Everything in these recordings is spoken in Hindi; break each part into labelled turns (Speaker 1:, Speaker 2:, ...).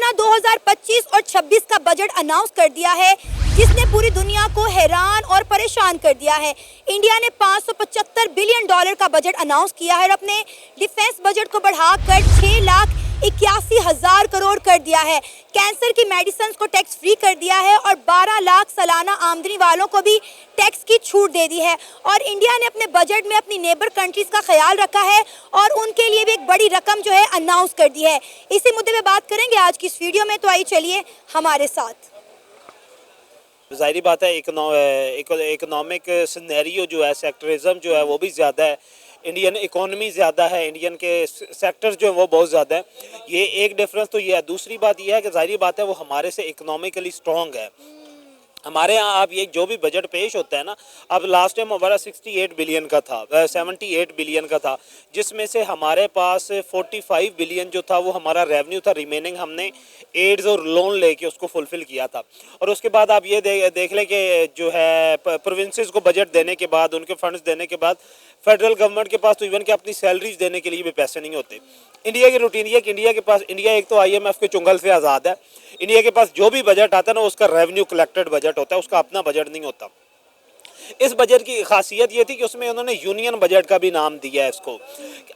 Speaker 1: अपना 2025 और 26 का बजट अनाउंस कर दिया है, जिसने पूरी दुनिया को हैरान और परेशान कर दिया है। इंडिया ने $575 बिलियन का बजट अनाउंस किया है और अपने डिफेंस बजट को बढ़ाकर 6,81,000 करोड़ कर दिया है। कैंसर की मेडिसिन को टैक्स फ्री कर दिया है और 12 लाख सालाना आमदनी वालों को भी टैक्स की छूट दे दी है। और इंडिया ने अपने बजट में अपनी नेबर कंट्रीज का ख्याल रखा है और उनके लिए भी एक बड़ी रकम जो है अनाउंस कर दी है। इसी मुद्दे पे बात करेंगे आज की इस वीडियो में, तो आइए चलिए हमारे साथ।
Speaker 2: ज़ाहिर बात है इकोनॉमिक सिनेरियो जो है, सेक्टरिज्म जो है वो भी ज़्यादा है, इंडियन इकोनॉमी ज़्यादा है, इंडियन के सेक्टर्स जो है वो बहुत ज़्यादा है। ये एक डिफरेंस तो ये है। दूसरी बात ये है कि ज़ाहिर बात है वो हमारे से इकोनॉमिकली स्ट्रॉन्ग है। हमारे यहाँ आप ये जो भी बजट पेश होता है ना, अब लास्ट टाइम हमारा 68 बिलियन का था, 78 बिलियन का था, जिसमें से हमारे पास 45 बिलियन जो था वो हमारा रेवेन्यू था। रिमेनिंग हमने एड्स और लोन लेके उसको फुलफ़िल किया था। और उसके बाद आप ये देख लें कि जो है प्रोविंसेस को बजट देने के बाद, उनके फंड्स देने के बाद फेडरल गवर्नमेंट के पास तो इवन कि अपनी सैलरीज देने के लिए भी पैसे नहीं होते। इंडिया की रूटीन ये कि इंडिया एक तो IMF के चुंगल से आज़ाद है। इंडिया के पास जो भी बजट आता है ना, उसका रेवेन्यू कलेक्टेड बजट होता है, उसका अपना बजट नहीं होता। इस बजट की खासियत ये थी कि उसमें उन्होंने यूनियन बजट का भी नाम दिया है इसको।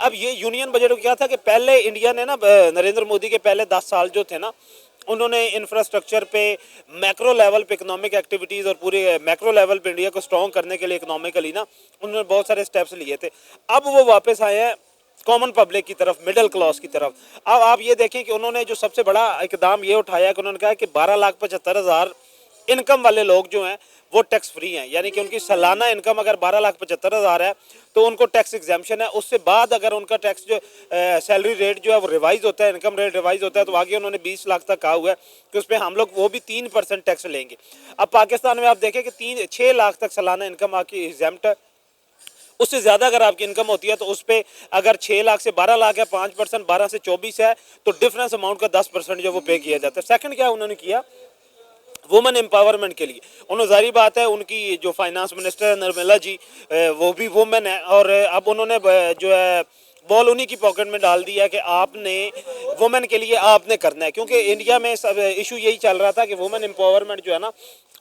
Speaker 2: अब ये यूनियन बजट क्या था कि पहले इंडिया ने ना, नरेंद्र मोदी के पहले 10 साल जो थे ना, उन्होंने इंफ्रास्ट्रक्चर पे, मैक्रो लेवल पे इकोनॉमिक एक्टिविटीज़ और पूरे मैक्रो लेवल पे इंडिया को स्ट्रॉन्ग करने के लिए इकोनॉमिकली ना उन्होंने बहुत सारे स्टेप्स लिए थे। अब वो वापस आए हैं कॉमन पब्लिक की तरफ, मिडिल क्लास की तरफ। अब आप ये देखें कि उन्होंने जो सबसे बड़ा इकदाम ये उठाया कि उन्होंने कहा कि 12,75,000 इनकम वाले लोग जो हैं वो टैक्स फ्री हैं। यानी कि उनकी सालाना इनकम अगर 12,75,000 है तो उनको टैक्स एग्जाम्पशन है। उससे बाद अगर उनका टैक्स जो सैलरी रेट जो है वो रिवाइज होता है, इनकम रेट रिवाइज होता है, तो आगे उन्होंने 20 लाख तक कहा हुआ है कि उस पर हम लोग वो भी 3% टैक्स लेंगे। अब पाकिस्तान में आप देखें कि 6 लाख तक सालाना इनकम आपकी एग्जाम्प्ट है। उससे ज़्यादा अगर आपकी इनकम होती है तो उस पर अगर 6 लाख से 12 लाख है, 5%, 12 से 24 है, तो डिफरेंस अमाउंट का 10% जो वो पे किया जाता है। सेकंड क्या उन्होंने किया, वुमेन एम्पावरमेंट के लिए उन्होंने, जारी बात है उनकी जो फाइनेंस मिनिस्टर है निर्मला जी, वो भी वुमेन है। और अब उन्होंने जो है बॉल उन्हीं की पॉकेट में डाल दिया कि आपने वुमेन के लिए आपने करना है। क्योंकि इंडिया में सब इशू यही चल रहा था कि वुमेन एम्पावरमेंट जो है ना,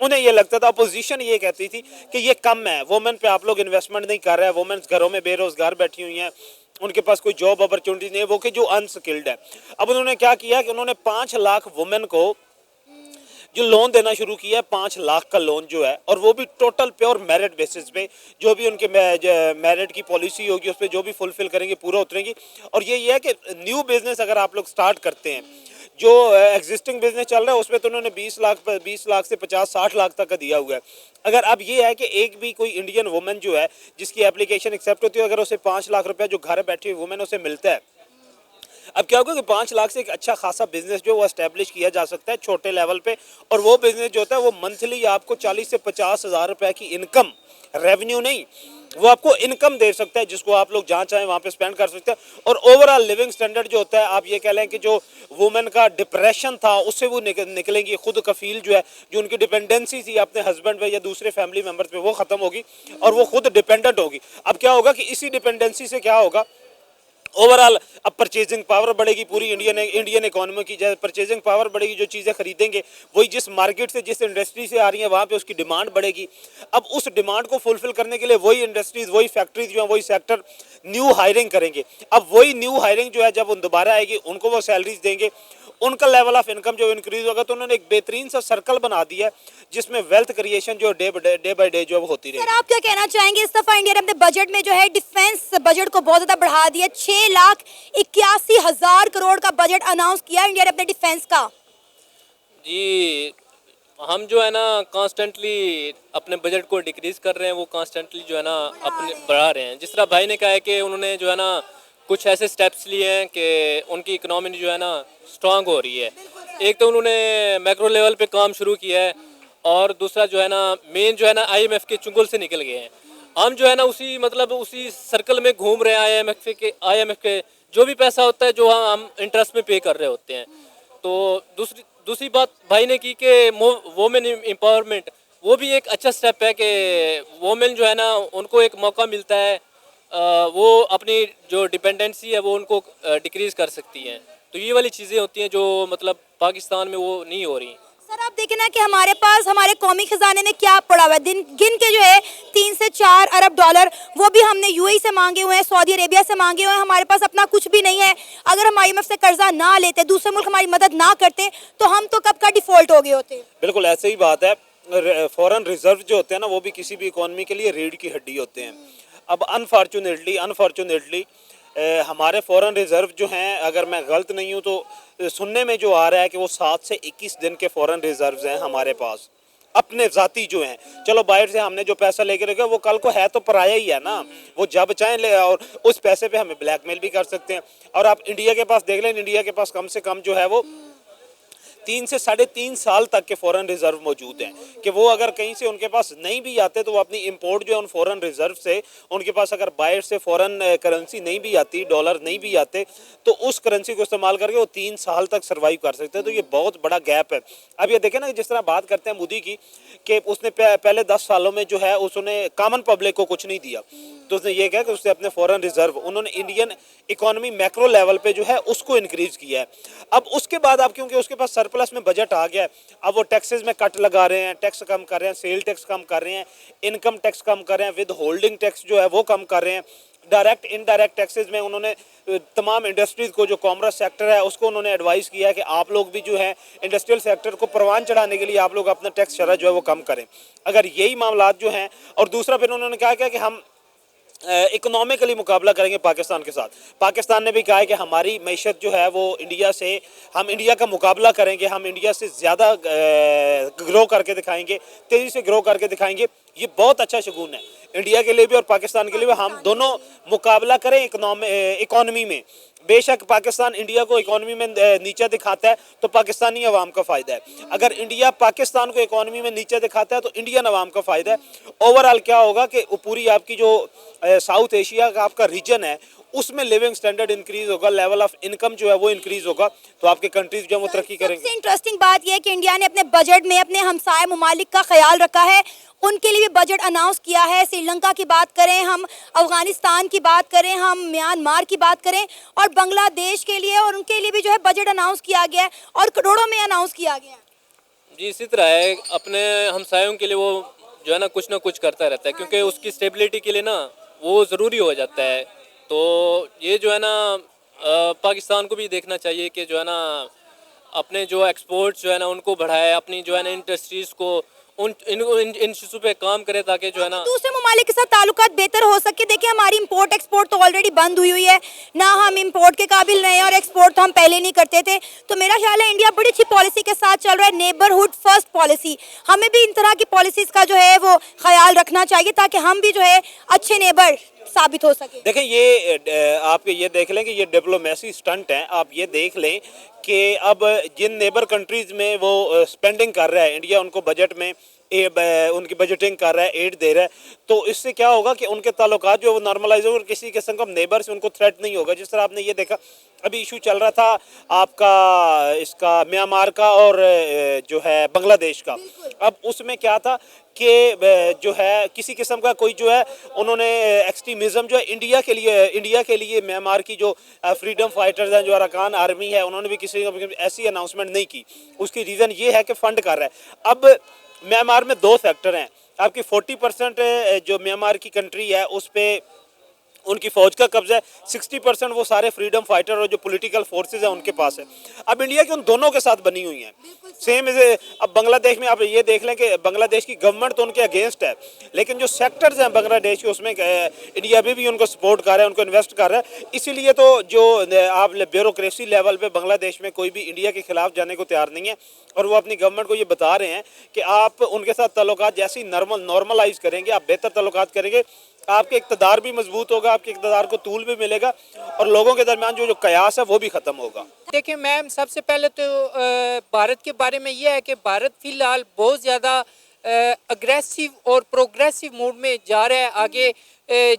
Speaker 2: उन्हें ये लगता था, अपोजिशन ये कहती थी कि ये कम है, वुमेन पे आप लोग इन्वेस्टमेंट नहीं कर रहे हैं, वुमेन घरों में बेरोजगार बैठी हुई हैं, उनके पास कोई जॉब अपॉर्चुनिटी नहीं है, वो कि जो अनस्किल्ड है। अब उन्होंने क्या किया कि उन्होंने 5 लाख वुमेन को जो लोन देना शुरू किया है, 5 लाख का लोन जो है, और वो भी टोटल प्योर मेरिट बेसिस पे, जो भी उनके मेरिट की पॉलिसी होगी उस पर जो भी फुलफिल करेंगे पूरा उतरेंगी। और ये है कि न्यू बिजनेस अगर आप लोग स्टार्ट करते हैं, जो एग्जिस्टिंग बिजनेस चल रहा है उसमें तो उन्होंने 20 लाख से 50-60 लाख तक का दिया हुआ है। अगर अब ये है कि एक भी कोई इंडियन वुमेन जो है जिसकी एप्लीकेशन एक्सेप्ट होती है, अगर उसे 5 लाख रुपया जो घर बैठी हुई वुमेन उसे मिलता है, अब क्या होगा कि 5 लाख से एक अच्छा खासा बिजनेस जो वो एस्टेब्लिश किया जा सकता है छोटे लेवल पे। और वो बिजनेस जो होता है वो मंथली आपको 40 से 50 हज़ार रुपये की इनकम, रेवेन्यू नहीं, वो आपको इनकम दे सकता है, जिसको आप लोग जहाँ चाहें वहाँ पे स्पेंड कर सकते हैं। और ओवरऑल लिविंग स्टैंडर्ड जो होता है, आप ये कह लें कि जो वुमेन का डिप्रेशन था उससे वो निकलेंगी, खुद कफील जो है, जो उनकी डिपेंडेंसी थी अपने हस्बैंड पे या दूसरे फैमिली मेम्बर्स पे, वो ख़त्म होगी और वो खुद डिपेंडेंट होगी। अब क्या होगा कि इसी डिपेंडेंसी से क्या होगा, ओवरऑल अब परचेजिंग पावर बढ़ेगी पूरी इंडियन इकोनॉमी की। जैसे परचेजिंग पावर बढ़ेगी, जो चीज़ें खरीदेंगे वही जिस मार्केट से, जिस इंडस्ट्री से आ रही है वहाँ पे उसकी डिमांड बढ़ेगी। अब उस डिमांड को फुलफिल करने के लिए वही इंडस्ट्रीज, वही फैक्ट्रीज जो है, वही सेक्टर न्यू हायरिंग करेंगे। अब वही न्यू हायरिंग जो है जब उन दोबारा आएगी, उनको वो सैलरीज देंगे, उनका लेवल ऑफ इनकम जो इंक्रीज होगा। तो उन्होंने एक बेहतरीन सा सर्कल बना दिया है जिसमें वेल्थ क्रिएशन जो डे बाय डे जो होती रही।
Speaker 1: सर, आप क्या कहना चाहेंगे, इस दफा इंडिया ने अपने बजट में जो है डिफेंस बजट को बहुत ज्यादा बढ़ा दिया, 6,81,000 करोड़ का बजट अनाउंस किया इंडिया ने अपने डिफेंस का।
Speaker 3: जी, हम जो है ना कॉन्स्टेंटली अपने बजट को डिक्रीज कर रहे हैं, वो कॉन्स्टेंटली जो है ना अपने बढ़ा रहे हैं। जिस तरह भाई ने कहा है कि उन्होंने जो है ना कुछ ऐसे स्टेप्स लिए हैं कि उनकी इकोनॉमी जो है ना स्ट्रांग हो रही है। एक तो उन्होंने मैक्रो लेवल पे काम शुरू किया है, और दूसरा जो है ना मेन जो है ना IMF के चुंगल से निकल गए हैं। हम जो है ना उसी सर्कल में घूम रहे हैं। IMF के जो भी पैसा होता है जो हम इंटरेस्ट में पे कर रहे होते हैं। तो दूसरी बात भाई ने की कि वोमेन एम्पावरमेंट, वो भी एक अच्छा स्टेप है कि वोमेन जो है ना उनको एक मौका मिलता है, वो अपनी जो डिपेंडेंसी है वो उनको डिक्रीज़ कर सकती हैं। तो ये वाली चीज़ें होती हैं जो मतलब पाकिस्तान में वो नहीं हो रही।
Speaker 1: सर आप देखें ना कि हमारे पास हमारे कौमी खजाने में क्या पड़ा हुआ है, दिन गिन के जो है 3 से 4 अरब डॉलर वो भी हमने यूएई से मांगे हुए हैं, सऊदी अरेबिया से मांगे हुए हैं। हमारे पास अपना कुछ भी नहीं है। अगर हम आईएमएफ से कर्जा ना लेते, दूसरे मुल्क हमारी मदद ना करते, तो हम तो कब का डिफॉल्ट हो गए होते।
Speaker 2: बिल्कुल ऐसे ही बात है। फॉरेन रिजर्व जो होते हैं ना वो भी किसी भी इकोनॉमी के लिए रीढ़ की हड्डी होते हैं। अब अनफॉर्चुनेटली हमारे फॉरेन रिजर्व जो हैं, अगर मैं गलत नहीं हूँ तो सुनने में जो आ रहा है कि वो 7 से 21 दिन के फॉरेन रिजर्व्स हैं हमारे पास अपने ज़ाती जो हैं। चलो बाहर से हमने जो पैसा लेके रखा वो कल को है तो पराया ही है ना, वो जब चाहें ले और उस पैसे पे हमें ब्लैकमेल भी कर सकते हैं। और आप इंडिया के पास देख लें, इंडिया के पास कम से कम जो है वो 3 से 3.5 साल तक के फॉरेन रिजर्व मौजूद हैं कि वो अगर कहीं से उनके पास नहीं भी आते तो वो अपनी इंपोर्ट जो है उन फॉरेन रिजर्व से, उनके पास अगर बाहर से फॉरेन करेंसी नहीं भी आती, डॉलर नहीं भी आते, तो उस करेंसी को इस्तेमाल करके वो 3 साल तक सर्वाइव कर सकते हैं। तो ये बहुत बड़ा गैप है। अब ये देखें ना, जिस तरह बात करते हैं मोदी की कि उसने पहले 10 सालों में जो है उसने कॉमन पब्लिक को कुछ नहीं दिया, तो उसने ये कहा कि उसने अपने फॉरेन रिजर्व, उन्होंने इंडियन इकोनॉमी मैक्रो लेवल पे जो है उसको इंक्रीज किया है। अब उसके बाद अब क्योंकि उसके पास सरप्लस में बजट आ गया है, अब वो टैक्सेस में कट लगा रहे हैं, टैक्स कम कर रहे हैं, सेल टैक्स कम कर रहे हैं, इनकम टैक्स कम कर रहे हैं, विद होल्डिंग टैक्स जो है वो कम कर रहे हैं, डायरेक्ट इनडायरेक्ट टैक्सेस में उन्होंने तमाम इंडस्ट्रीज को, जो कॉमर्स सेक्टर है उसको उन्होंने एडवाइस किया है कि आप लोग भी जो है इंडस्ट्रियल सेक्टर को परवान चढ़ाने के लिए आप लोग अपना टैक्स शरह जो है वो कम करें। अगर यही मामला जो हैं, और दूसरा फिर उन्होंने कहा कि हम इकोनॉमिकली मुकाबला करेंगे पाकिस्तान के साथ। पाकिस्तान ने भी कहा है कि हमारी मैशत जो है वो इंडिया से, हम इंडिया का मुकाबला करेंगे, हम इंडिया से ज़्यादा ग्रो करके दिखाएंगे, तेज़ी से ग्रो करके दिखाएंगे। ये बहुत अच्छा शगुन है इंडिया के लिए भी और पाकिस्तान के लिए भी। हम दोनों मुकाबला करें इकोनॉमी में। बेशक पाकिस्तान इंडिया को इकोनॉमी में नीचा दिखाता है तो पाकिस्तानी अवाम का फ़ायदा है, अगर इंडिया पाकिस्तान को इकोनॉमी में नीचा दिखाता है तो इंडियन अवाम का फ़ायदा है। ओवरऑल क्या होगा कि पूरी आपकी जो साउथ एशिया का आपका रीजन है उसमें लिविंग स्टैंडर्ड इंक्रीज होगा, लेवल ऑफ इनकम जो है वो इंक्रीज होगा, तो आपके कंट्रीज जो है वो तरक्की करेंगे।
Speaker 1: सबसे इंटरेस्टिंग बात यह है कि इंडिया ने अपने बजट में अपने हमसाय ममालिक का ख्याल रखा है, उनके लिए भी बजट अनाउंस किया है। श्रीलंका की बात करें, हम अफगानिस्तान की बात करें, हम म्यांमार की बात करें, और बांग्लादेश के लिए और उनके लिए भी जो है बजट अनाउंस किया गया है और करोड़ों में अनाउंस किया गया है।
Speaker 3: जी इसी तरह है, अपने हमसायों के लिए वो जो है ना कुछ करता रहता है, क्योंकि उसकी स्टेबिलिटी के लिए ना वो ज़रूरी हो जाता है। तो ये जो है ना पाकिस्तान को भी देखना चाहिए कि जो है ना अपने जो एक्सपोर्ट्स जो है ना उनको बढ़ाए, अपनी जो है ना इंडस्ट्रीज़ को इन चीज़ों पे काम करे ताकि जो है ना
Speaker 1: दूसरे ममालिक के साथ ताल्लुकात बेहतर हो सके। देखिए हमारी इंपोर्ट एक्सपोर्ट तो ऑलरेडी बंद हुई है ना, हम इंपोर्ट के काबिल नहीं हैं और एक्सपोर्ट तो हम पहले नहीं करते थे। तो मेरा ख्याल है इंडिया बड़ी अच्छी पॉलिसी के साथ चल रहा है, नेबरहुड फर्स्ट पॉलिसी। हमें भी इन तरह की पॉलिसीज़ का जो है वो ख्याल रखना चाहिए ताकि हम भी जो है अच्छे नेबर साबित हो सके।
Speaker 2: देखें ये आप ये देख लें कि ये डिप्लोमेसी स्टंट है। आप ये देख लें कि अब जिन नेबर कंट्रीज़ में वो स्पेंडिंग कर रहा है इंडिया, उनको बजट में उनकी बजटिंग कर रहा है, एड दे रहा है, तो इससे क्या होगा कि उनके ताल्लुकात जो वो नॉर्मलाइज होगा और किसी किस्म का नेबर से उनको थ्रेट नहीं होगा। जिस तरह आपने ये देखा अभी इशू चल रहा था आपका इसका म्यांमार का और जो है बांग्लादेश का, अब उसमें क्या था कि जो है किसी किस्म का कोई जो है उन्होंने एक्सट्रीमिज़म जो है इंडिया के लिए म्यांमार की जो फ्रीडम फाइटर्स हैं, जो अरकान आर्मी है, उन्होंने भी किसी ऐसी अनाउंसमेंट नहीं की। उसकी रीज़न ये है कि फंड कर रहा है। अब म्यांमार में 2 सेक्टर हैं, आपकी 40% जो म्यांमार की कंट्री है उस पर उनकी फ़ौज का कब्जा है, 60% वो सारे फ्रीडम फाइटर और जो पॉलिटिकल फोर्सेस हैं उनके पास है। अब इंडिया की उन दोनों के साथ बनी हुई हैं सेम। अब बांग्लादेश में आप ये देख लें कि बांग्लादेश की गवर्नमेंट तो उनके अगेंस्ट है, लेकिन जो सेक्टर्स हैं बांग्लादेश के उसमें इंडिया भी उनको सपोर्ट कर रहा है, उनको इन्वेस्ट कर रहा है। इसीलिए तो जो आप ब्यूरोक्रेसी लेवल पे बांग्लादेश में कोई भी इंडिया के खिलाफ जाने को तैयार नहीं है, और वो अपनी गवर्नमेंट को ये बता रहे हैं कि आप उनके साथ ताल्लुकात जैसे ही नॉर्मलाइज करेंगे, आप बेहतर ताल्लुकात करेंगे, आपके इक़्तिदार भी मजबूत होगा, आपके इक़्तिदार को तूल भी मिलेगा और लोगों के दरमियान जो कयास है वो भी ख़त्म होगा।
Speaker 4: देखिए मैम, सबसे पहले तो भारत के बारे में ये है कि भारत फ़िलहाल बहुत ज़्यादा अग्रेसिव और प्रोग्रेसिव मूड में जा रहा है आगे,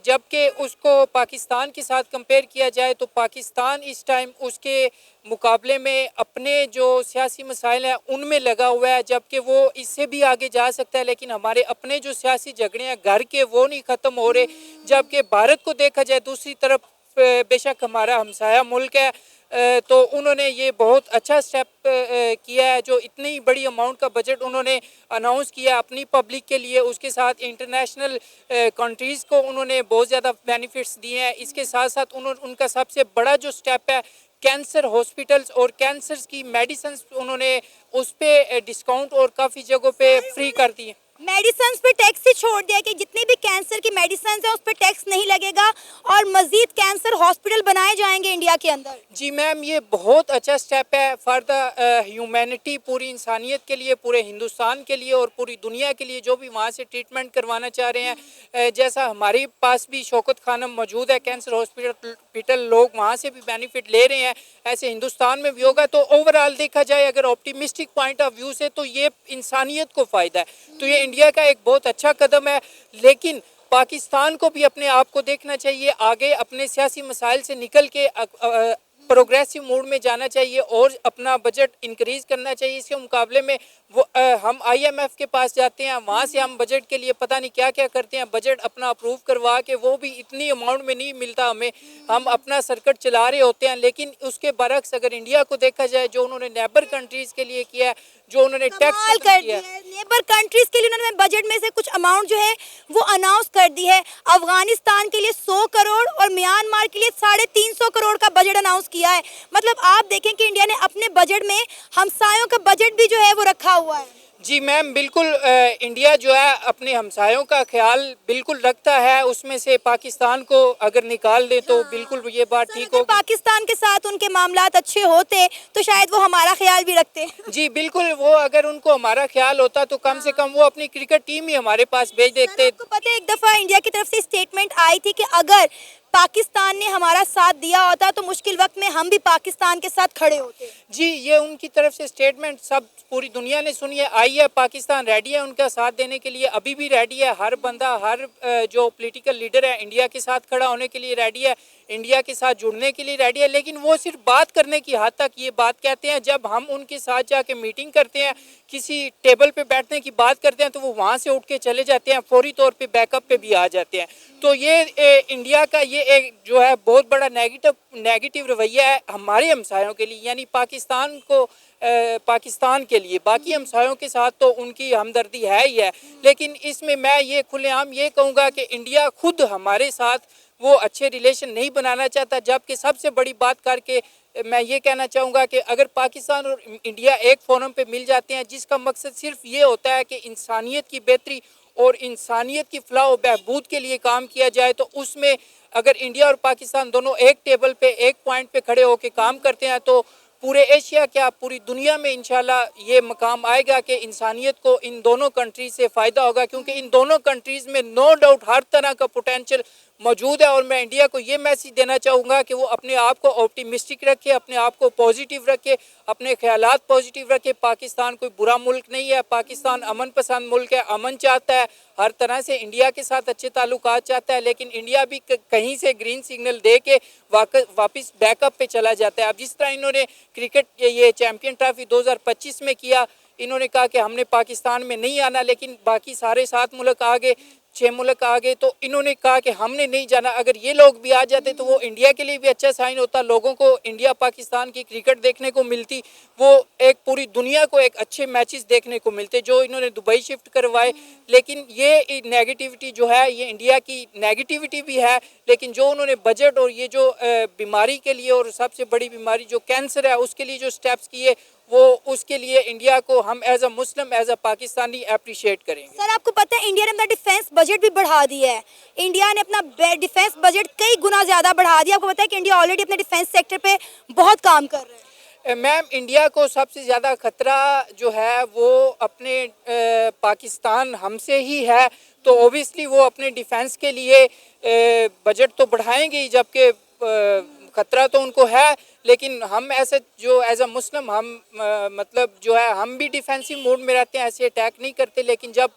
Speaker 4: जबकि उसको पाकिस्तान के साथ कंपेयर किया जाए तो पाकिस्तान इस टाइम उसके मुकाबले में अपने जो सियासी मसाइल हैं उनमें लगा हुआ है, जबकि वो इससे भी आगे जा सकता है। लेकिन हमारे अपने जो सियासी झगड़े हैं घर के वो नहीं ख़त्म हो रहे। जबकि भारत को देखा जाए दूसरी तरफ, बेशक हमारा हमसाया मुल्क है, तो उन्होंने ये बहुत अच्छा स्टेप किया है। जो इतनी बड़ी अमाउंट का बजट उन्होंने अनाउंस किया अपनी पब्लिक के लिए, उसके साथ इंटरनेशनल कंट्रीज़ को उन्होंने बहुत ज़्यादा बेनिफिट्स दिए हैं। इसके साथ साथ उनका सबसे बड़ा जो स्टेप है, कैंसर हॉस्पिटल्स और कैंसर की मेडिसिन उन्होंने उस पर डिस्काउंट और काफ़ी जगहों पे फ्री कर दिए।
Speaker 1: मेडिसिन पे टैक्स ही छोड़ दिया कि जितनी भी कैंसर की मेडिसिन है उस पर टैक्स नहीं लगेगा और मजीद कैंसर हॉस्पिटल बनाए जाएंगे इंडिया के अंदर।
Speaker 4: जी मैम, ये बहुत अच्छा स्टेप है फॉर द ह्यूमैनिटी, पूरी इंसानियत के लिए, पूरे हिंदुस्तान के लिए और पूरी दुनिया के लिए जो भी वहाँ से ट्रीटमेंट करवाना चाह रहे हैं। जैसा हमारे पास भी शौकत खानम मौजूद है कैंसर हॉस्पिटल, लोग वहाँ से भी बेनिफिट ले रहे हैं, ऐसे हिंदुस्तान में भी होगा। तो ओवरऑल देखा जाए अगर ऑप्टिमिस्टिक पॉइंट ऑफ व्यू से तो ये इंसानियत को फ़ायदा है। तो ये इंडिया का एक बहुत अच्छा कदम है, लेकिन पाकिस्तान को भी अपने आप को देखना चाहिए, आगे अपने सियासी मसाइल से निकल के प्रोग्रेसिव मोड में जाना चाहिए और अपना बजट इंक्रीज़ करना चाहिए। इसके मुकाबले में वो हम IMF के पास जाते हैं, वहाँ से हम बजट के लिए पता नहीं क्या क्या करते हैं, बजट अपना अप्रूव करवा के वो भी इतनी अमाउंट में नहीं मिलता हमें, हम अपना सर्किट चला रहे होते हैं। लेकिन उसके बरक्स अगर इंडिया को देखा जाए, जो उन्होंने नेबर कंट्रीज़ के लिए किया है, जो उन्होंने टैक्स
Speaker 1: कर दिया है, नेबर कंट्रीज के लिए उन्होंने बजट में से कुछ अमाउंट जो है वो अनाउंस कर दी है। अफगानिस्तान के लिए 100 करोड़ और म्यांमार के लिए 350 करोड़ का बजट अनाउंस किया है। मतलब आप देखें कि इंडिया ने अपने बजट में हमसायों का बजट भी जो है वो रखा हुआ है।
Speaker 4: जी मैम, बिल्कुल इंडिया जो है अपने हमसायों का ख्याल बिल्कुल रखता है, उसमें से पाकिस्तान को अगर निकाल दे तो बिल्कुल ये बात ठीक होगी।
Speaker 1: पाकिस्तान के साथ उनके मामलात अच्छे होते तो शायद वो हमारा ख्याल भी रखते।
Speaker 4: जी बिल्कुल, वो अगर उनको हमारा ख्याल होता तो कम से कम वो अपनी क्रिकेट टीम ही हमारे पास भेज देते।
Speaker 1: आपको पता है एक दफ़ा इंडिया की तरफ से स्टेटमेंट आई थी कि अगर पाकिस्तान ने हमारा साथ दिया होता तो मुश्किल वक्त में हम भी पाकिस्तान के साथ खड़े होते।
Speaker 4: जी, ये उनकी तरफ से स्टेटमेंट सब पूरी दुनिया ने सुनी है, आई है। पाकिस्तान रेडी है उनका साथ देने के लिए, अभी भी रेडी है। हर बंदा, हर जो पॉलिटिकल लीडर है इंडिया के साथ खड़ा होने के लिए रेडी है, इंडिया के साथ जुड़ने के लिए रेडी है। लेकिन वो सिर्फ बात करने की हद तक ये बात कहते हैं। जब हम उनके साथ जाके मीटिंग करते हैं, किसी टेबल पे बैठने की बात करते हैं, तो वो वहाँ से उठ के चले जाते हैं, फौरी तौर पे बैकअप पे भी आ जाते हैं। तो ये इंडिया का ये एक जो है बहुत बड़ा नेगेटिव रवैया है हमारे हमसायों के लिए, यानी पाकिस्तान को पाकिस्तान के लिए। बाकी हमसायों के साथ तो उनकी हमदर्दी है ही है, लेकिन इसमें मैं ये खुलेआम ये कहूँगा कि इंडिया खुद हमारे साथ वो अच्छे रिलेशन नहीं बनाना चाहता। जबकि सबसे बड़ी बात करके मैं ये कहना चाहूँगा कि अगर पाकिस्तान और इंडिया एक फोरम पे मिल जाते हैं, जिसका मकसद सिर्फ ये होता है कि इंसानियत की बेहतरी और इंसानियत की फलाह व बहबूद के लिए काम किया जाए, तो उसमें अगर इंडिया और पाकिस्तान दोनों एक टेबल पे, एक पॉइंट पे खड़े होकर काम करते हैं, तो पूरे एशिया क्या पूरी दुनिया में इंशाल्लाह ये मकाम आएगा कि इंसानियत को इन दोनों कंट्रीज से फ़ायदा होगा। क्योंकि इन दोनों कंट्रीज़ में नो डाउट हर तरह का पोटेंशियल मौजूद है। और मैं इंडिया को ये मैसेज देना चाहूँगा कि वो अपने आप को ऑप्टिमिस्टिक रखे, अपने आप को पॉजिटिव रखे, अपने ख्यालात पॉजिटिव रखे। पाकिस्तान कोई बुरा मुल्क नहीं है, पाकिस्तान अमन पसंद मुल्क है, अमन चाहता है, हर तरह से इंडिया के साथ अच्छे ताल्लुकात चाहता है। लेकिन इंडिया भी कहीं से ग्रीन सिग्नल दे के वापस बैकअप पे चला जाता है। अब जिस तरह इन्होंने क्रिकेट ये चैम्पियन ट्रॉफी 2025 में किया, इन्होंने कहा कि हमने पाकिस्तान में नहीं आना, लेकिन बाकी सारे 7 मुल्क आ गए, 6 मुल्क आ गए, तो इन्होंने कहा कि हमने नहीं जाना। अगर ये लोग भी आ जाते तो वो इंडिया के लिए भी अच्छा साइन होता, लोगों को इंडिया पाकिस्तान की क्रिकेट देखने को मिलती, वो एक पूरी दुनिया को एक अच्छे मैचेस देखने को मिलते जो इन्होंने दुबई शिफ्ट करवाए। लेकिन ये नेगेटिविटी जो है, ये इंडिया की नेगेटिविटी भी है, लेकिन जो उन्होंने बजट और ये जो बीमारी के लिए, और सबसे बड़ी बीमारी जो कैंसर है, उसके लिए जो स्टेप्स किए, वो उसके लिए इंडिया को हम as a Muslim, as a Pakistani appreciate करेंगे।
Speaker 1: सर आपको पता है इंडिया ने अपना डिफेंस बजट भी बढ़ा दिया है। इंडिया ने अपना डिफेंस बजट कई गुना ज़्यादा बढ़ा दिया। आपको पता है कि इंडिया ऑलरेडी अपने डिफेंस सेक्टर पे बहुत काम कर रहा है।
Speaker 4: मैम, इंडिया को सबसे ज़्यादा ख़तरा जो है वो अपने पाकिस्तान हमसे ही है। तो ओबियसली वो अपने डिफेंस के लिए बजट तो बढ़ाएंगे ही, जबकि ख़तरा तो उनको है। लेकिन हम ऐसे जो एज अ मुस्लिम हम मतलब जो है हम भी डिफेंसिव मोड में रहते हैं, ऐसे अटैक नहीं करते। लेकिन जब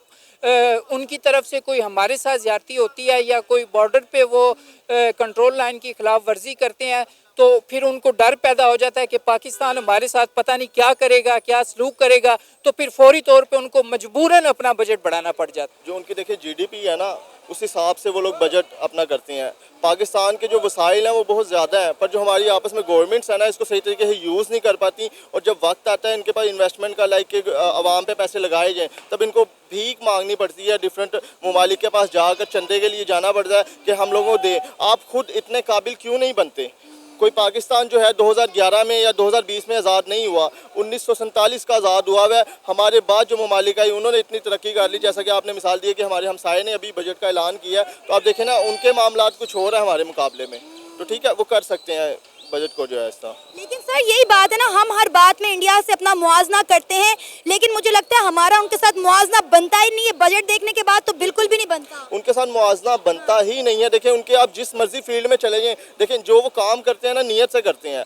Speaker 4: उनकी तरफ से कोई हमारे साथ ज़्यादती होती है या कोई बॉर्डर पे वो कंट्रोल लाइन की खिलाफ वर्जी करते हैं, तो फिर उनको डर पैदा हो जाता है कि पाकिस्तान हमारे साथ पता नहीं क्या करेगा, क्या सलूक करेगा, तो फिर फौरी तौर पे उनको मजबूरन अपना बजट बढ़ाना पड़ जाता है।
Speaker 5: जो उनकी देखिए जीडीपी है ना, उस हिसाब से वो लोग बजट अपना करते हैं। पाकिस्तान के जो वसाइल हैं वो बहुत ज़्यादा हैं, पर जो हमारी आपस में गवर्नमेंट्स है ना, इसको सही तरीके से यूज़ नहीं कर पाती। और जब वक्त आता है इनके पास इन्वेस्टमेंट का, लाइक कि आवाम पे पैसे लगाए जाएँ, तब इनको भीख मांगनी पड़ती है, डिफरेंट ममालिक के पास जाकर चंदे के लिए जाना पड़ता है कि हम लोगों को दें। आप खुद इतने काबिल क्यों नहीं बनते? कोई पाकिस्तान जो है 2011 में या 2020 में आज़ाद नहीं हुआ, 1947 का आज़ाद हुआ है। हमारे बाद जो ममालिक आई उन्होंने इतनी तरक्की कर ली, जैसा कि आपने मिसाल दी है कि हमारे हमसाये ने अभी बजट का ऐलान किया है, तो आप देखें ना उनके मामलात कुछ और है हमारे मुकाबले में, तो ठीक है वो कर सकते हैं बजट को जो है ऐसा।
Speaker 1: लेकिन सर यही बात है ना, हम हर बात में इंडिया से अपना मुआवजा करते हैं, लेकिन मुझे लगता है हमारा उनके साथ मुआवजा बनता ही नहीं है। बजट देखने के बाद तो बिल्कुल भी नहीं बनता,
Speaker 5: उनके साथ मुआवजा बनता ही नहीं है। देखें उनके आप जिस मर्जी फील्ड में चले जाएं, देखें जो वो काम करते हैं ना नियत से करते हैं।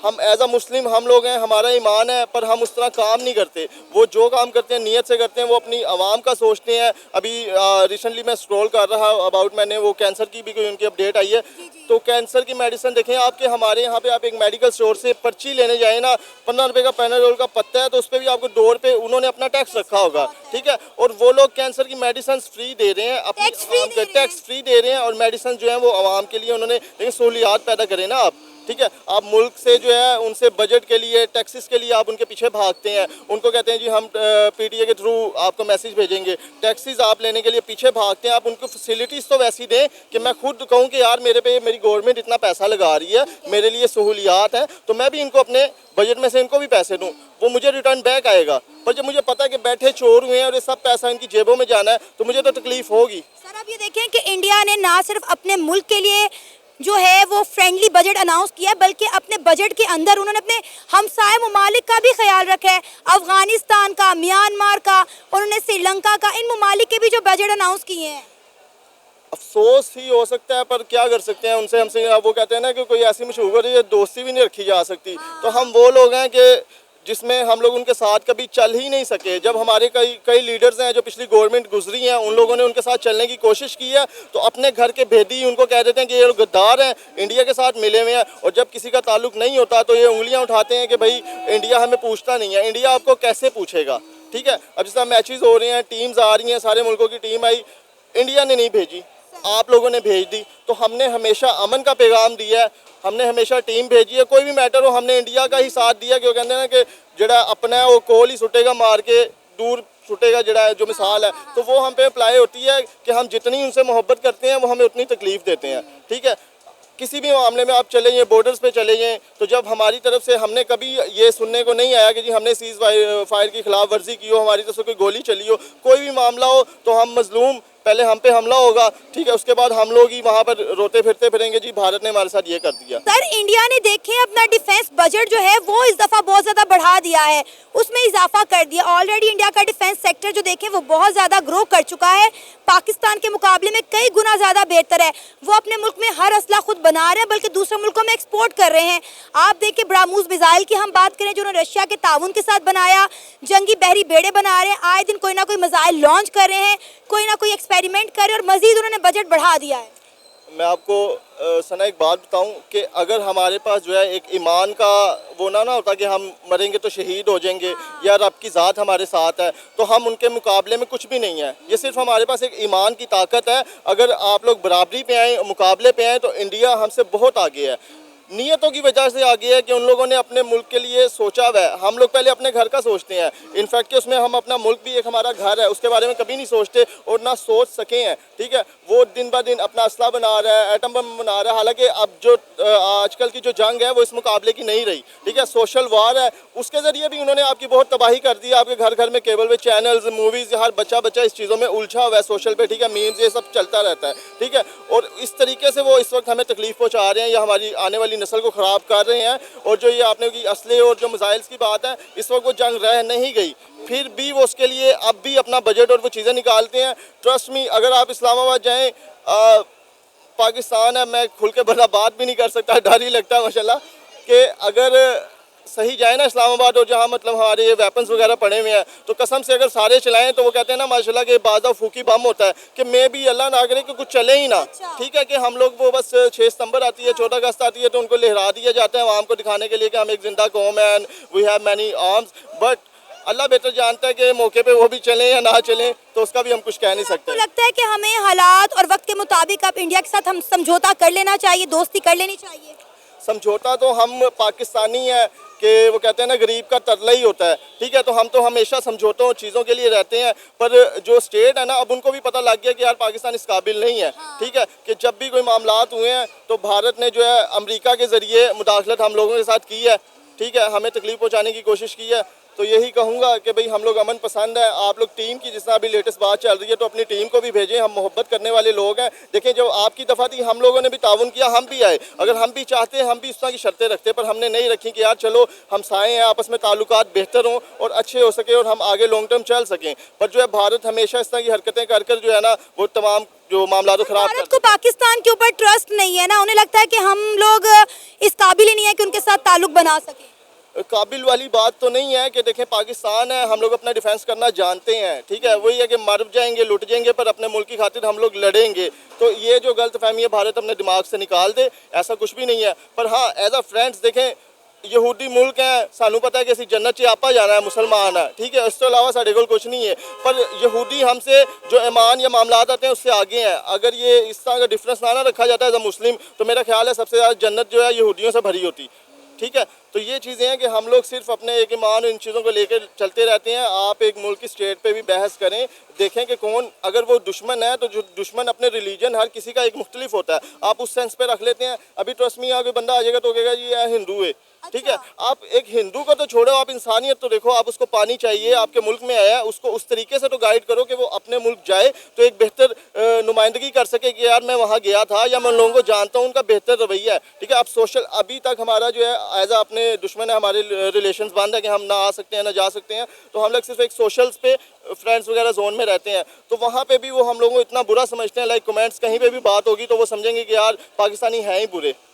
Speaker 5: हम एज अ मुस्लिम हम लोग हैं, हमारा ईमान है, पर हम उस तरह काम नहीं करते। वो जो काम करते हैं नियत से करते हैं, वो अपनी आवाम का सोचते हैं। अभी रिसेंटली मैं स्क्रॉल कर रहा अबाउट, मैंने वो कैंसर की भी कोई उनकी अपडेट आई है, तो कैंसर की मेडिसिन देखें आपके हमारे यहाँ पे आप एक मेडिकल स्टोर से पर्ची लेने जाए ना, 15 रुपये का पैनाडोल का पत्ता है, तो उस पर भी आपको डोर पे उन्होंने अपना टैक्स रखा होगा, ठीक है। और वो लोग कैंसर की मेडिसिन फ्री दे रहे हैं, अपनी टैक्स फ्री दे रहे हैं, और मेडिसिन जो है वो आवाम के लिए उन्होंने, लेकिन सहूलियात पैदा करें ना आप, ठीक है। आप मुल्क से जो है उनसे बजट के लिए, टैक्सेस के लिए आप उनके पीछे भागते हैं, उनको कहते हैं जी हम पीटीए के थ्रू आपको मैसेज भेजेंगे, टैक्सेस आप लेने के लिए पीछे भागते हैं। आप उनको फैसिलिटीज़ तो वैसी दें कि मैं खुद कहूँ कि यार मेरे पे मेरी गवर्नमेंट इतना पैसा लगा रही है, मेरे लिए सहूलियात है, तो मैं भी इनको अपने बजट में से इनको भी पैसे दूँ, वो मुझे रिटर्न बैक आएगा। पर जब मुझे पता है कि बैठे चोर हुए हैं और ये सब पैसा इनकी जेबों में जाना है, तो मुझे तो तकलीफ होगी।
Speaker 1: सर आप ये देखें कि इंडिया ने ना सिर्फ अपने मुल्क के लिए जो है वो फ्रेंडली बजट अनाउंस किया, बल्कि अपने बजट के अंदर उन्होंने अपने हमसाए ममालिक का भी ख्याल रखा है। अफगानिस्तान का, म्यांमार का, उन्होंने श्रीलंका का, इन ममालिक के भी जो बजट अनाउंस किए हैं।
Speaker 5: अफसोस ही हो सकता है, पर क्या कर सकते हैं उनसे, हमसे वो कहते हैं ना कि कोई ऐसी मशहूर दोस्ती भी नहीं रखी जा सकती। तो हम वो लोग हैं कि जिसमें हम लोग उनके साथ कभी चल ही नहीं सके। जब हमारे कई लीडर्स हैं जो पिछली गवर्नमेंट गुजरी हैं, उन लोगों ने उनके साथ चलने की कोशिश की है, तो अपने घर के भेदी उनको कह देते हैं कि ये लोग गद्दार हैं, इंडिया के साथ मिले हुए हैं। और जब किसी का ताल्लुक नहीं होता तो ये उंगलियां उठाते हैं कि भाई इंडिया हमें पूछता नहीं है। इंडिया आपको कैसे पूछेगा, ठीक है। अब जिस तरह मैचेस हो रहे हैं, टीम्स आ रही हैं, सारे मुल्कों की टीम आई, इंडिया ने नहीं भेजी, आप लोगों ने भेज दी। तो हमने हमेशा अमन का पैगाम दिया है, हमने हमेशा टीम भेजी है, कोई भी मैटर हो हमने इंडिया का ही साथ दिया। क्यों कहते हैं ना कि जड़ा अपना है वो कोल ही सुटेगा, मार के दूर सुटेगा, जड़ा जो मिसाल है, तो वो हम पे अप्लाई होती है कि हम जितनी उनसे मोहब्बत करते हैं वो हमें उतनी तकलीफ़ देते हैं, ठीक है। किसी भी मामले में आप चले जाएँ, बॉर्डर्स पे चले जाएँ, तो जब हमारी तरफ से हमने कभी ये सुनने को नहीं आया कि जी हमने सीज़ फायर की खिलाफ वर्जी की हो, हमारी तरफ से कोई गोली चली हो, कोई भी मामला हो तो हम मजलूम, पहले हम पे हमला होगा, ठीक है, उसके बाद हम लोग ही वहाँ पर रोते फिरते फिरेंगे जी भारत ने हमारे साथ ये कर दिया।
Speaker 1: सर इंडिया ने देखें अपना डिफेंस बजट जो है वो इस दफ़ा बहुत ज़्यादा बढ़ा दिया है, उसमें इजाफा कर दिया। ऑलरेडी इंडिया का डिफेंस सेक्टर जो देखें वो बहुत ज़्यादा ग्रो कर चुका है, पाकिस्तान के मुकाबले में कई गुना ज़्यादा बेहतर है। वो अपने मुल्क में हर असला खुद बना रहे हैं, बल्कि दूसरे मुल्कों में एक्सपोर्ट कर रहे हैं। आप देखिए ब्राह्मोस मिसाइल की हम बात करें जो उन्होंने रशिया के ताउन के साथ बनाया, जंगी बहरी बेड़े बना रहे हैं, आए दिन कोई ना कोई मिसाइल लॉन्च कर रहे हैं, कोई ना कोई एक्सपेरिमेंट कर रहे हैं, और मजीद उन्होंने बजट बढ़ा दिया है।
Speaker 5: मैं आपको सना एक बात बताऊं कि अगर हमारे पास जो है एक ईमान का वो ना होता कि हम मरेंगे तो शहीद हो जाएंगे या रब की ज़ात हमारे साथ है, तो हम उनके मुकाबले में कुछ भी नहीं है। ये सिर्फ हमारे पास एक ईमान की ताकत है। अगर आप लोग बराबरी पे आएँ, मुकाबले पे आएँ, तो इंडिया हमसे बहुत आगे है। नीयतों की वजह से आगे है कि उन लोगों ने अपने मुल्क के लिए सोचा हुआ है। हम लोग पहले अपने घर का सोचते हैं, इनफैक्ट कि उसमें हम अपना मुल्क भी एक हमारा घर है, उसके बारे में कभी नहीं सोचते और ना सोच सके हैं, ठीक है। वो दिन ब दिन अपना असला बना रहा है, एटम बम बना रहा है। हालांकि अब जो आजकल की जो जंग है वो इस मुकाबले की नहीं रही, ठीक है, सोशल वार है। उसके ज़रिए भी उन्होंने आपकी बहुत तबाही कर दी है। आपके घर घर में केबल पे चैनल्स, मूवीज़, हर बच्चा इस चीज़ों में उलझा हुआ है, सोशल पे, ठीक है, मीम्स, ये सब चलता रहता है, ठीक है। और इस तरीके से वो इस वक्त हमें तकलीफ़ पहुँचा रहे हैं या हमारी आने वाली नस्ल को ख़राब कर रहे हैं। और जो ये आपने की असले और जो मिसाइल्स की बात है, इस वक्त वो जंग रह नहीं गई, फिर भी वो उसके लिए अब भी अपना बजट और वो चीज़ें निकालते हैं। ट्रस्ट मी, अगर आप इस्लामाबाद जाएँ, पाकिस्तान है, मैं खुल के बड़ा बात भी नहीं कर सकता, डर ही लगता है माशाल्लाह कि अगर सही जाए ना इस्लामाबाद और जहाँ मतलब हमारे ये वेपन्स वगैरह पड़े हुए हैं, तो कसम से अगर सारे चलाएं तो वो कहते हैं ना माशाल्लाह कि बाज़ा फूकी बम होता है कि मैं भी अल्लाह ना करे कि कुछ चले ही ना, ठीक है। कि हम लोग वो बस 6 सितंबर आती है, 14 अगस्त आती है, तो उनको लहरा दिया जाता है आवाम को दिखाने के लिए कि हम एक जिंदा कौम है, we have many arms. But अल्लाह बेहतर जानता है कि मौके पे वो भी चलें या ना चलें, तो उसका भी हम कुछ कह नहीं
Speaker 1: तो
Speaker 5: सकते।
Speaker 1: लगता है कि हमें हालात और वक्त के मुताबिक अब इंडिया के साथ हम समझौता कर लेना चाहिए, दोस्ती कर लेनी चाहिए।
Speaker 5: समझौता तो हम पाकिस्तानी है कि वो कहते हैं ना गरीब का तरला ही होता है, ठीक है। तो हम तो हमेशा समझौतों चीज़ों के लिए रहते हैं, पर जो स्टेट है ना अब उनको भी पता लग गया कि यार पाकिस्तान इस काबिल नहीं है, ठीक है। कि जब भी कोई मामलात हुए हैं तो भारत ने जो है अमेरिका के ज़रिए मुदाखलत हम लोगों के साथ की है, ठीक है, हमें तकलीफ पहुंचाने की कोशिश की है। तो यही कहूँगा कि भाई हम लोग अमन पसंद है, आप लोग टीम की जिस तरह अभी लेटेस्ट बात चल रही है तो अपनी टीम को भी भेजें, हम मोहब्बत करने वाले लोग हैं। देखें जब आपकी दफ़ा थी हम लोगों ने भी ताउन किया, हम भी आए, अगर हम भी चाहते हैं हम भी इस तरह की शर्तें रखते, पर हमने नहीं रखी कि यार चलो हम साए हैं, आपस में ताल्लुकात बेहतर हों और अच्छे हो सके और हम आगे लॉन्ग टर्म चल सकें। पर जो है भारत हमेशा इस तरह की हरकतें कर कर जो है ना वो तमाम जो मामला तो ख़राब
Speaker 1: भारत को पाकिस्तान के ऊपर ट्रस्ट नहीं है ना, उन्हें लगता है कि हम लोग इस काबिल ही नहीं है कि उनके साथ ताल्लुक बना सके।
Speaker 5: काबिल वाली बात तो नहीं है कि देखें पाकिस्तान है, हम लोग अपना डिफेंस करना जानते हैं, ठीक है। वही है कि मर जाएंगे लुट जाएंगे पर अपने मुल्क की खातिर हम लोग लड़ेंगे। तो ये जो गलत फहमी है भारत अपने दिमाग से निकाल दे, ऐसा कुछ भी नहीं है। पर हाँ एज अ फ्रेंड्स देखें यहूदी मुल्क है, सानू पता है कि असी जन्नत च आपा जाना है, मुसलमान है, ठीक है, इस तो अलावा साढ़े कोल कुछ नहीं है। पर यहूदी हमसे जो ईमान या मामलात आते हैं उससे आगे हैं। अगर ये इस तरह का डिफरेंस ना रखा जाता है एज अ मुस्लिम तो मेरा ख्याल है सबसे ज़्यादा जन्नत जो है यहूदियों से भरी होती, ठीक है। तो ये चीज़ें हैं कि हम लोग सिर्फ अपने एक ईमान इन चीज़ों को लेकर चलते रहते हैं। आप एक मुल्क की स्टेट पे भी बहस करें, देखें कि कौन अगर वो दुश्मन है तो जो दुश्मन अपने रिलीजन हर किसी का एक मुख्तलिफ होता है, आप उस सेंस पे रख लेते हैं। अभी ट्रस्ट मी कोई बंदा आ जाएगा तो कहेगा जी यह हिंदू है, ठीक है। आप एक हिंदू को तो छोड़ो, आप इंसानियत तो देखो, आप उसको पानी चाहिए, आपके मुल्क में आया है, उसको उस तरीके से तो गाइड करो कि वो अपने मुल्क जाए तो एक बेहतर नुमाइंदगी कर सके कि यार मैं वहाँ गया था या मैं लोगों को जानता हूँ, उनका बेहतर रवैया है, ठीक है। आप सोशल अभी तक हमारा जो है एज अपने दुश्मन है, हमारे रिलेशंस बंद है कि हम ना आ सकते हैं ना जा सकते हैं, तो हम लोग सिर्फ एक सोशल्स पे फ्रेंड्स वगैरह जोन में रहते हैं। तो वहाँ पे भी वो हम लोगों को इतना बुरा समझते हैं, लाइक कमेंट्स कहीं पे भी बात होगी तो वो समझेंगे कि यार पाकिस्तानी हैं ही बुरे।